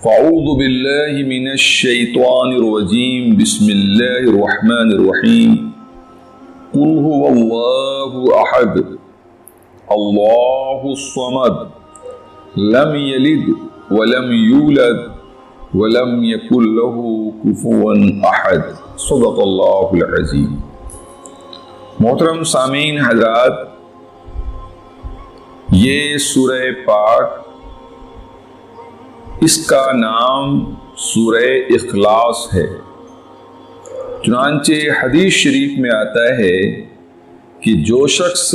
فاعوذ باللہ من الشیطان الرجیم بسم اللہ الرحمن الرحیم قل هو اللہ احد اللہ الصمد لم یلد ولم یولد ولم یکن له کفوا احد صدق اللہ العظیم۔ محترم سامعین حضرات، یہ سورہ پاک، اس کا نام سورہ اخلاص ہے۔ چنانچہ حدیث شریف میں آتا ہے کہ جو شخص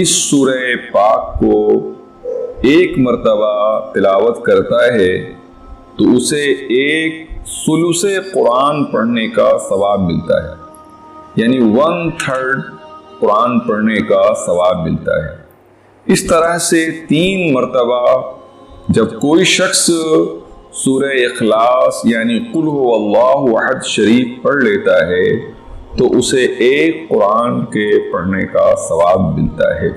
اس سورہ پاک کو ایک مرتبہ تلاوت کرتا ہے تو اسے ایک ثلث قرآن پڑھنے کا ثواب ملتا ہے، یعنی 1/3 قرآن پڑھنے کا ثواب ملتا ہے۔ اس طرح سے 3 مرتبہ جب کوئی شخص سورہ اخلاص یعنی قل هو اللہ احد شریف پڑھ لیتا ہے تو اسے ایک قرآن کے پڑھنے کا ثواب ملتا ہے۔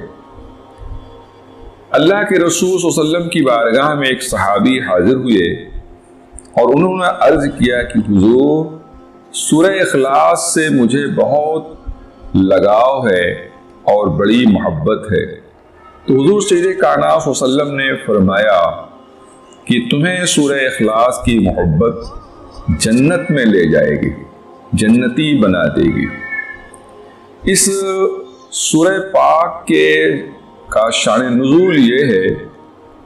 اللہ کے رسول صلی اللہ علیہ وسلم کی بارگاہ میں ایک صحابی حاضر ہوئے اور انہوں نے عرض کیا کہ حضور، سورہ اخلاص سے مجھے بہت لگاؤ ہے اور بڑی محبت ہے۔ تو حضور سید کائنات صلی اللہ علیہ وسلم نے فرمایا کہ تمہیں سورہ اخلاص کی محبت جنت میں لے جائے گی، جنتی بنا دے گی۔ اس سورہ پاک کا شان نزول یہ ہے،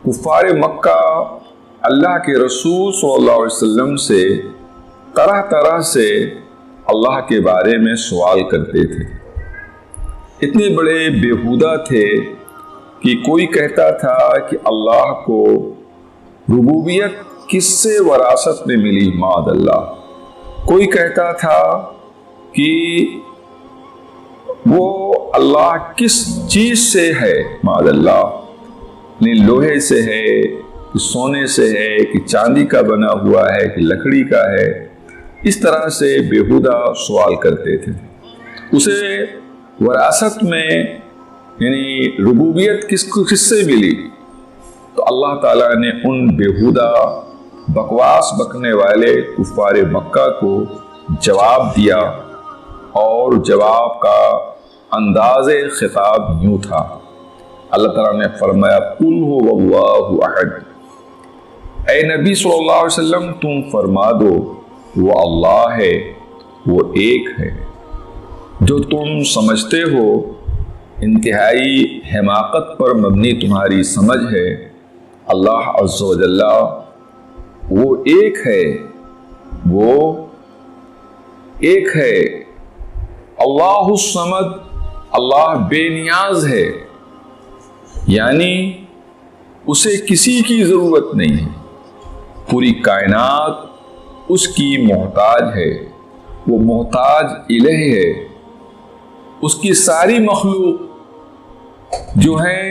کفار مکہ اللہ کے رسول صلی اللہ علیہ وسلم سے طرح طرح سے اللہ کے بارے میں سوال کرتے تھے۔ اتنے بڑے بیہودہ تھے کہ کوئی کہتا تھا کہ اللہ کو ربوبیت کس سے وراثت میں ملی، معاذ اللہ۔ کوئی کہتا تھا کہ وہ اللہ کس چیز سے ہے، معاذ اللہ، یعنی لوہے سے ہے کہ سونے سے ہے کہ چاندی کا بنا ہوا ہے کہ لکڑی کا ہے۔ اس طرح سے بیہودہ سوال کرتے تھے۔ اسے وراثت میں یعنی ربوبیت کس سے ملی؟ تو اللہ تعالیٰ نے ان بیہودہ بکواس بکنے والے کفار مکہ کو جواب دیا، اور جواب کا انداز خطاب یوں تھا۔ اللہ تعالیٰ نے فرمایا قل هو اللہ احد، اے نبی صلی اللہ علیہ وسلم تم فرما دو وہ اللہ ہے، وہ ایک ہے۔ جو تم سمجھتے ہو انتہائی حماقت پر مبنی تمہاری سمجھ ہے، اللہ عز و جل وہ ایک ہے، وہ ایک ہے۔ اللہ الصمد، اللہ بے نیاز ہے، یعنی اسے کسی کی ضرورت نہیں ہے، پوری کائنات اس کی محتاج ہے، وہ محتاج الہ ہے۔ اس کی ساری مخلوق جو ہیں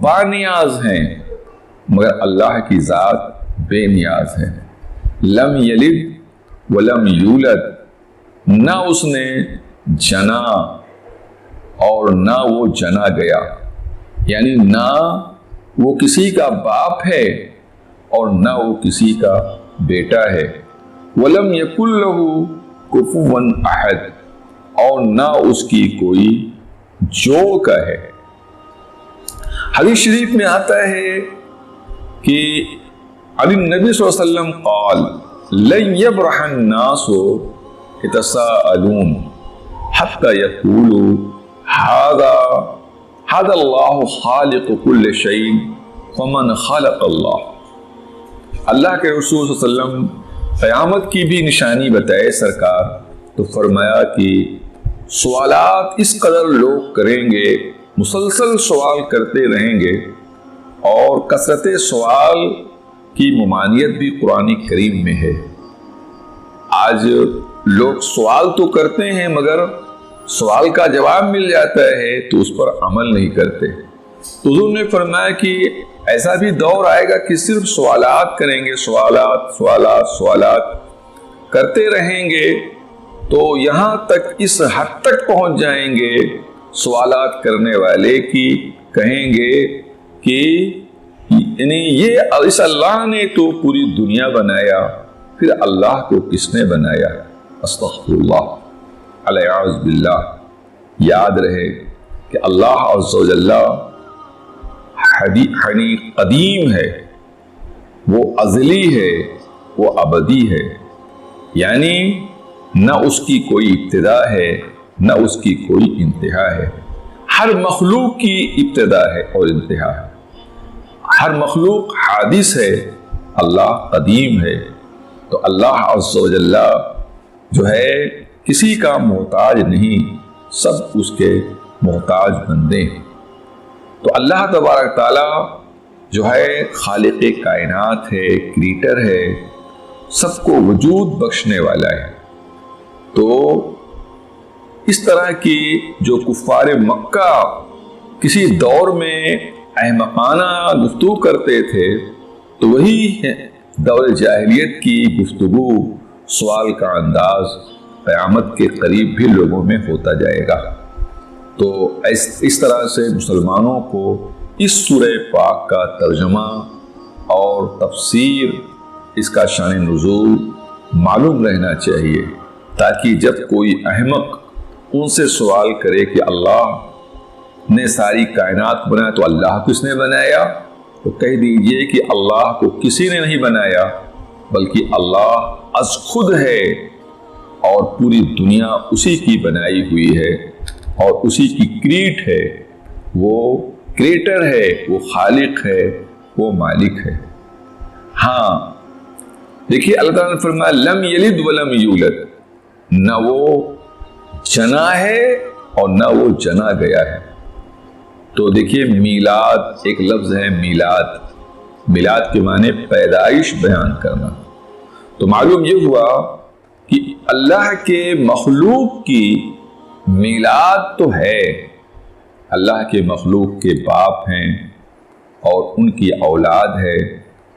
بانیاز ہیں، مگر اللہ کی ذات بے نیاز ہے۔ لم یلد ولم یولد، نہ اس نے جنا اور نہ وہ جنا گیا، یعنی نہ وہ کسی کا باپ ہے اور نہ وہ کسی کا بیٹا ہے۔ ولم یکن لہ کفوا احد، اور نہ اس کی کوئی جوڑ کا ہے۔ حدیث شریف میں آتا ہے کہ عن النبی صلی اللہ علیہ وسلم قال لن یبرح الناس يتساءلون حتى يقولوا هذا اللہ خالق كل شيء فمن خلق اللہ۔ اللہ کے رسول صلی اللہ علیہ وسلم قیامت کی بھی نشانی بتائے سرکار، تو فرمایا کہ سوالات اس قدر لوگ کریں گے، مسلسل سوال کرتے رہیں گے، اور کثرت سوال کی ممانعت بھی قرآن کریم میں ہے۔ آج لوگ سوال تو کرتے ہیں مگر سوال کا جواب مل جاتا ہے تو اس پر عمل نہیں کرتے۔ تو حضور نے فرمایا کہ ایسا بھی دور آئے گا کہ صرف سوالات کریں گے، سوالات سوالات سوالات کرتے رہیں گے، تو یہاں تک اس حد تک پہنچ جائیں گے سوالات کرنے والے کی کہیں گے کہ یعنی یہ اس اللہ نے تو پوری دنیا بنایا، پھر اللہ کو کس نے بنایا؟ استغفر اللہ، الیاذ باللہ۔ یاد رہے کہ اللہ عز و جل قدیم ہے، وہ ازلی ہے، وہ ابدی ہے، یعنی نہ اس کی کوئی ابتدا ہے نہ اس کی کوئی انتہا ہے۔ ہر مخلوق کی ابتدا ہے اور انتہا ہے، ہر مخلوق حادث ہے، اللہ قدیم ہے۔ تو اللہ عز و جل جو ہے کسی کا محتاج نہیں، سب اس کے محتاج بندے ہیں۔ تو اللہ تبارک تعالی جو ہے خالق کائنات ہے، کریٹر ہے، سب کو وجود بخشنے والا ہے۔ تو اس طرح کی جو کفار مکہ کسی دور میں احمقانہ گفتگو کرتے تھے، تو وہی دور جاہلیت کی گفتگو، سوال کا انداز قیامت کے قریب بھی لوگوں میں ہوتا جائے گا۔ تو اس طرح سے مسلمانوں کو اس سورہ پاک کا ترجمہ اور تفسیر، اس کا شان نزول معلوم رہنا چاہیے، تاکہ جب کوئی احمق ان سے سوال کرے کہ اللہ نے ساری کائنات بنایا تو اللہ کس نے بنایا، تو کہہ دیجئے کہ اللہ کو کسی نے نہیں بنایا، بلکہ اللہ از خود ہے اور پوری دنیا اسی کی بنائی ہوئی ہے اور اسی کی کریٹ ہے، وہ کریٹر ہے، وہ خالق ہے، وہ مالک ہے۔ ہاں دیکھیے اللہ تعالیٰ نے فرمایا لم یلد ولم یولد، نہ وہ جنا ہے اور نہ وہ جنا گیا ہے۔ تو دیکھیے میلاد ایک لفظ ہے، میلاد، میلاد کے معنی پیدائش بیان کرنا۔ تو معلوم یہ ہوا کہ اللہ کے مخلوق کی میلاد تو ہے، اللہ کے مخلوق کے باپ ہیں اور ان کی اولاد ہے،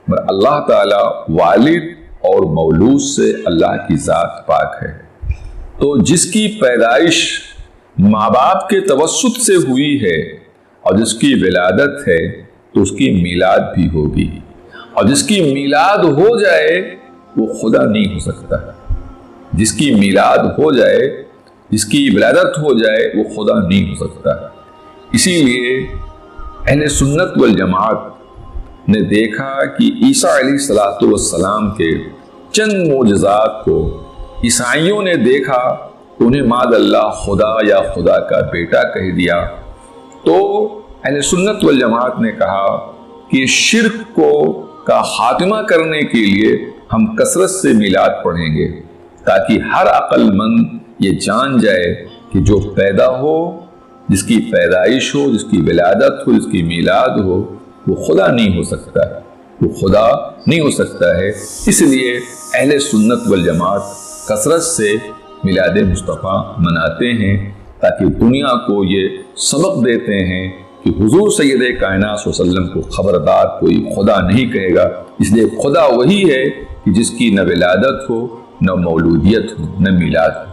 مگر اللہ تعالی والد اور مولود سے اللہ کی ذات پاک ہے۔ تو جس کی پیدائش ماں باپ کے توسط سے ہوئی ہے اور جس کی ولادت ہے تو اس کی میلاد بھی ہوگی، اور جس کی میلاد ہو جائے وہ خدا نہیں ہو سکتا۔ جس کی میلاد ہو جائے، جس کی ولادت ہو جائے، وہ خدا نہیں ہو سکتا۔ اسی لیے اہل سنت والجماعت نے دیکھا کہ عیسیٰ علیہ السلام کے چند معجزات کو عیسائیوں نے دیکھا، انہیں معاذ اللہ خدا یا خدا کا بیٹا کہہ دیا۔ تو اہل سنت والجماعت نے کہا کہ شرک کا خاتمہ کرنے کے لیے ہم کثرت سے میلاد پڑھیں گے، تاکہ ہر عقل مند یہ جان جائے کہ جو پیدا ہو، جس کی پیدائش ہو، جس کی ولادت ہو، جس کی میلاد ہو، وہ خدا نہیں ہو سکتا ہے، وہ خدا نہیں ہو سکتا ہے۔ اس لیے اہل سنت والجماعت کثرت سے میلاد مصطفیٰ مناتے ہیں، تاکہ دنیا کو یہ سبق دیتے ہیں کہ حضور سید کائنات صلی اللہ علیہ وسلم کو خبردار کوئی خدا نہیں کہے گا، اس لیے خدا وہی ہے کہ جس کی نہ ولادت ہو، نہ مولودیت ہو، نہ میلاد ہو۔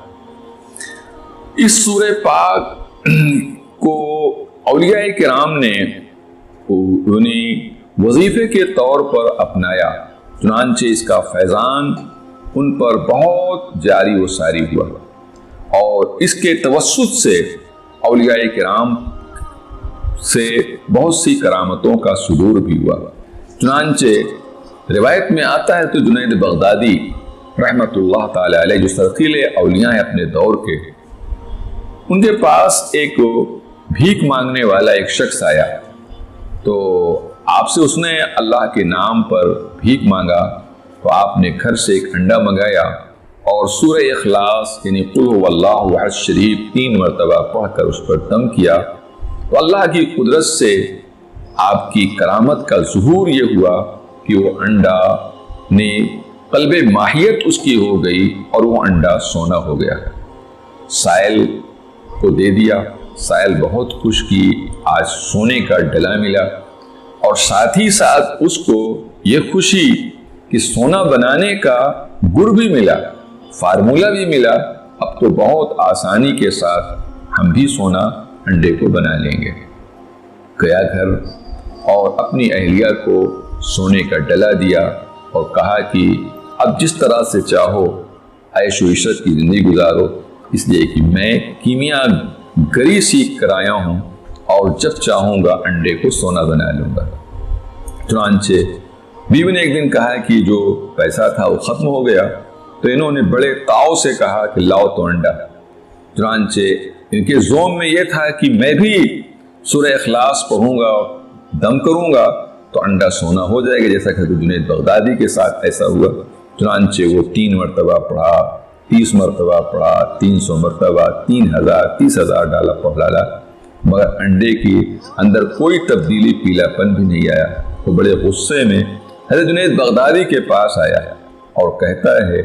اس سورہ پاک کو اولیاء کرام نے وظیفے کے طور پر اپنایا، چنانچہ اس کا فیضان ان پر بہت جاری و ساری ہوا، اور اس کے توسط سے اولیاء کرام سے بہت سی کرامتوں کا صدور بھی ہوا۔ چنانچہ روایت میں آتا ہے تو جنید بغدادی رحمت اللہ تعالی علیہ، جو سرخیل اولیاء ہیں اپنے دور کے، ان کے پاس ایک بھیک مانگنے والا ایک شخص آیا، تو آپ سے اس نے اللہ کے نام پر بھیک مانگا، تو آپ نے گھر سے ایک انڈا منگایا اور سورہ اخلاص یعنی قل هو اللہ احد شریف 3 مرتبہ پڑھ کر اس پر دم کیا، تو اللہ کی قدرت سے آپ کی کرامت کا ظہور یہ ہوا کہ وہ انڈا نے قلب ماہیت اس کی ہو گئی اور وہ انڈا سونا ہو گیا۔ سائل کو دے دیا، سائل بہت خوش کی، آج سونے کا ڈلا ملا، اور ساتھ ہی ساتھ اس کو یہ خوشی کہ سونا بنانے کا گڑ بھی ملا، فارمولہ بھی ملا، اب تو بہت آسانی کے ساتھ ہم بھی سونا انڈے کو بنا لیں گے۔ گیا گھر اور اپنی اہلیہ کو سونے کا ڈلا دیا اور کہا کہ اب جس طرح سے چاہو عیش و عشرت کی زندگی گزارو، اس لیے کہ میں کیمیا گری سیکھ کر آیا ہوں اور جب چاہوں گا انڈے کو سونا بنا لوں گا۔ چنانچہ بیوی نے ایک دن کہا کہ جو پیسہ تھا وہ ختم ہو گیا، تو انہوں نے بڑے تاؤ سے کہا کہ لاؤ تو انڈا۔ چنانچہ ان کے ذہن میں یہ تھا کہ میں بھی سورہ اخلاص پڑھوں گا، دم کروں گا تو انڈا سونا ہو جائے گا، جیسا کہ جنید بغدادی کے ساتھ ایسا ہوا۔ چنانچہ وہ 3 مرتبہ پڑھا، 30 مرتبہ پڑھا، 300 مرتبہ، 3000، 30,000 ڈالا پڑھ ڈالا، مگر انڈے کے اندر کوئی تبدیلی، پیلا پن بھی نہیں آیا۔ وہ بڑے غصے میں حضرت جنید بغدادی کے پاس آیا اور کہتا ہے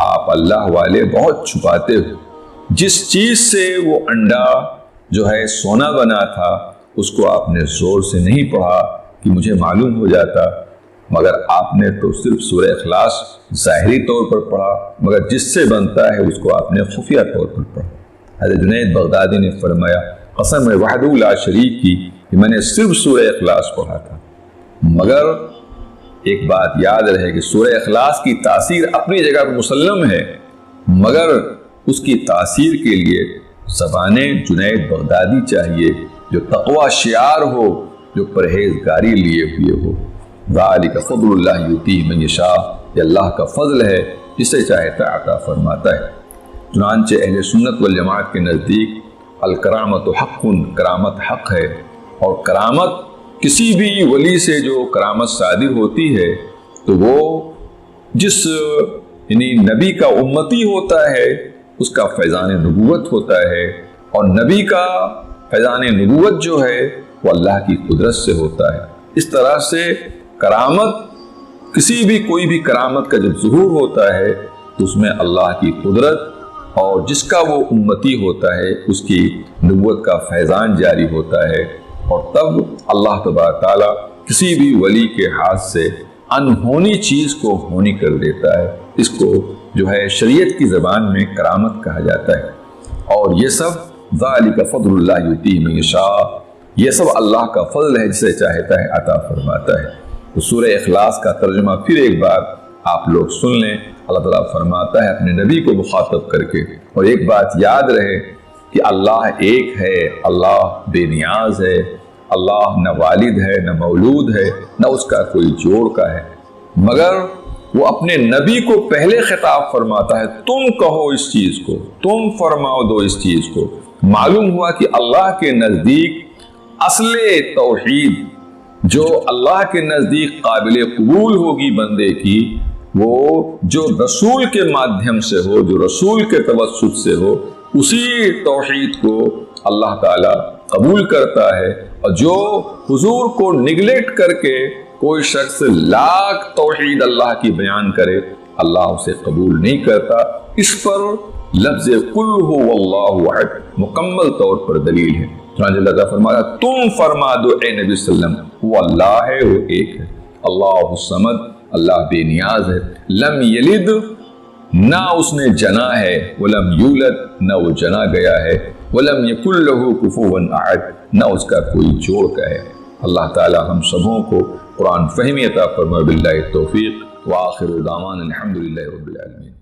آپ اللہ والے بہت چھپاتے ہو، جس چیز سے وہ انڈا جو ہے سونا بنا تھا اس کو آپ نے زور سے نہیں پڑھا کہ مجھے معلوم ہو جاتا، مگر آپ نے تو صرف سورہ اخلاص ظاہری طور پر پڑھا، مگر جس سے بنتا ہے اس کو آپ نے خفیہ طور پر پڑھا۔ حضرت جنید بغدادی نے فرمایا قسم وحدہ لا شریک کی کہ میں نے صرف سورہ اخلاص پڑھا تھا، مگر ایک بات یاد رہے کہ سورہ اخلاص کی تاثیر اپنی جگہ پر مسلم ہے، مگر اس کی تاثیر کے لیے زبان جنید بغدادی چاہیے جو تقوی شعار ہو، جو پرہیزگاری لیے ہوئے ہو۔ ذالک فضل اللہ یؤتیہ من یشاء، یہ اللہ کا فضل ہے جسے چاہتا عطا فرماتا ہے۔ چنانچہ اہل سنت والجماعت کے نزدیک الکرامت حق، کرامت حق ہے، اور کرامت کسی بھی ولی سے جو کرامت صادر ہوتی ہے تو وہ جس یعنی نبی کا امتی ہوتا ہے اس کا فیضان نبوت ہوتا ہے، اور نبی کا فیضان نبوت جو ہے وہ اللہ کی قدرت سے ہوتا ہے۔ اس طرح سے کرامت کسی بھی کوئی بھی کرامت کا جب ظہور ہوتا ہے تو اس میں اللہ کی قدرت اور جس کا وہ امتی ہوتا ہے اس کی نبوت کا فیضان جاری ہوتا ہے، اور تب اللہ تبارک تعالیٰ کسی بھی ولی کے ہاتھ سے انہونی چیز کو ہونی کر دیتا ہے۔ اس کو جو ہے شریعت کی زبان میں کرامت کہا جاتا ہے، اور یہ سب ذالک فضل اللہ یؤتیہ من یشاء، یہ سب اللہ کا فضل ہے جسے چاہتا ہے عطا فرماتا ہے۔ تو سورہ اخلاص کا ترجمہ پھر ایک بار آپ لوگ سن لیں۔ اللہ تعالیٰ فرماتا ہے اپنے نبی کو مخاطب کر کے، اور ایک بات یاد رہے کہ اللہ ایک ہے، اللہ بے نیاز ہے، اللہ نہ والد ہے نہ مولود ہے نہ اس کا کوئی جوڑ کا ہے، مگر وہ اپنے نبی کو پہلے خطاب فرماتا ہے تم کہو اس چیز کو، تم فرماؤ دو اس چیز کو۔ معلوم ہوا کہ اللہ کے نزدیک اصل توحید جو اللہ کے نزدیک قابل قبول ہوگی بندے کی، وہ جو رسول کے مادھیم سے ہو، جو رسول کے توسط سے ہو، اسی توحید کو اللہ تعالیٰ قبول کرتا ہے، اور جو حضور کو نگلیکٹ کر کے کوئی شخص لاکھ توحید اللہ کی بیان کرے اللہ اسے قبول نہیں کرتا۔ اس پر لفظ قل هو اللہ احد مکمل طور پر دلیل ہے۔ چنانچہ اللہ تعالیٰ فرمایا تم فرما دو اے نبی صلی اللہ علیہ وسلم، وہ اللہ ہے، وہ ایک ہے، اللہ الصمد، اللہ بے نیاز ہے، لم یلد، نہ اس نے جنا ہے، ولم یولد، نہ وہ جنا گیا ہے، ولم یکن لہ کفوا احد، نہ اس کا کوئی جوڑ کا ہے۔ اللہ تعالی ہم سبوں کو قرآن فہمی عطا فرمائے، باللہ التوفیق، وآخر دعوانا الحمدللہ رب العالمین۔